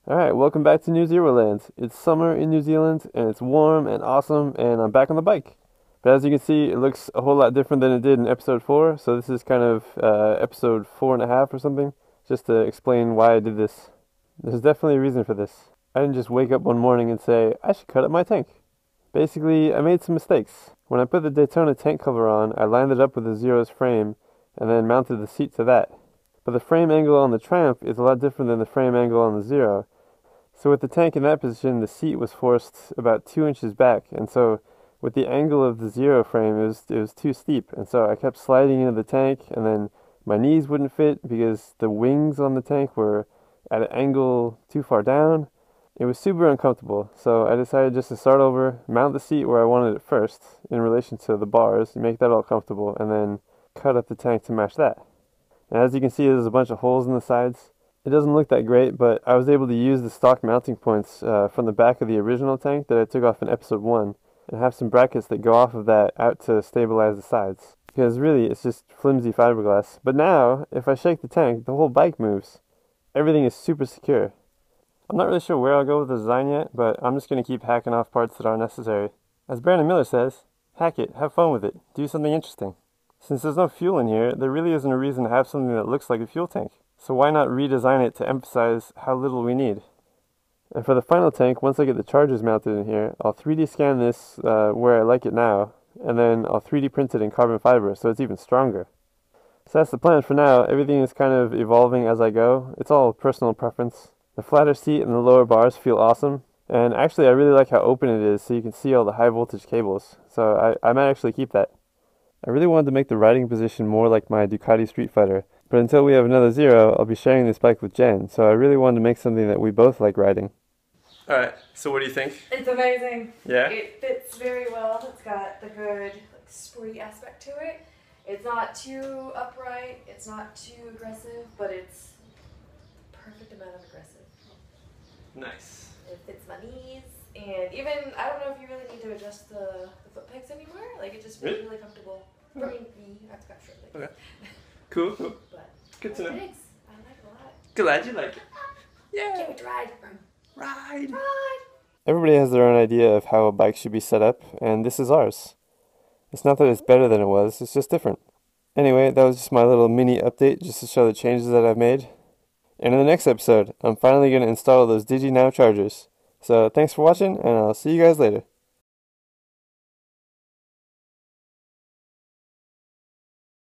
Alright, welcome back to New Zero Land. It's summer in New Zealand, and it's warm and awesome, and I'm back on the bike. But as you can see, it looks a whole lot different than it did in episode 4, so this is kind of episode 4.5 or something, just to explain why I did this. There's definitely a reason for this. I didn't just wake up one morning and say, I should cut up my tank. Basically, I made some mistakes. When I put the Daytona tank cover on, I lined it up with the Zero's frame, and then mounted the seat to that. But the frame angle on the Triumph is a lot different than the frame angle on the Zero. So with the tank in that position, the seat was forced about 2 inches back, and so with the angle of the Zero frame, it was too steep, and so I kept sliding into the tank, and then my knees wouldn't fit because the wings on the tank were at an angle too far down. It was super uncomfortable, so I decided just to start over, mount the seat where I wanted it first, in relation to the bars, make that all comfortable, and then cut up the tank to match that. And as you can see, there's a bunch of holes in the sides. It doesn't look that great, but I was able to use the stock mounting points from the back of the original tank that I took off in episode 1 and have some brackets that go off of that out to stabilize the sides. Because really, it's just flimsy fiberglass. But now, if I shake the tank, the whole bike moves. Everything is super secure. I'm not really sure where I'll go with the design yet, but I'm just going to keep hacking off parts that aren't necessary. As Brandon Miller says, hack it, have fun with it, do something interesting. Since there's no fuel in here, there really isn't a reason to have something that looks like a fuel tank. So why not redesign it to emphasize how little we need? And for the final tank, once I get the chargers mounted in here, I'll 3D scan this where I like it now, and then I'll 3D print it in carbon fiber so it's even stronger. So that's the plan for now. Everything is kind of evolving as I go. It's all personal preference. The flatter seat and the lower bars feel awesome. And actually I really like how open it is so you can see all the high voltage cables. So I might actually keep that. I really wanted to make the riding position more like my Ducati Street Fighter. But until we have another Zero, I'll be sharing this bike with Jen, so I really wanted to make something that we both like riding. Alright, so what do you think? It's amazing. Yeah? It fits very well. It's got the good sporty aspect to it. It's not too upright, it's not too aggressive, but it's the perfect amount of aggressive. Nice. It fits my knees, and even, I don't know if you really need to adjust the foot pegs anymore. Like, it just feels really comfortable. For me, I've got short legs. Okay. Cool. But Good to know. thanks. I like it a lot. Glad you like it. Yeah. Can't wait to ride. Ride. Ride. Everybody has their own idea of how a bike should be set up, and this is ours. It's not that it's better than it was, it's just different. Anyway, that was just my little mini update just to show the changes that I've made. And in the next episode, I'm finally going to install those DigiNow chargers. So thanks for watching, and I'll see you guys later.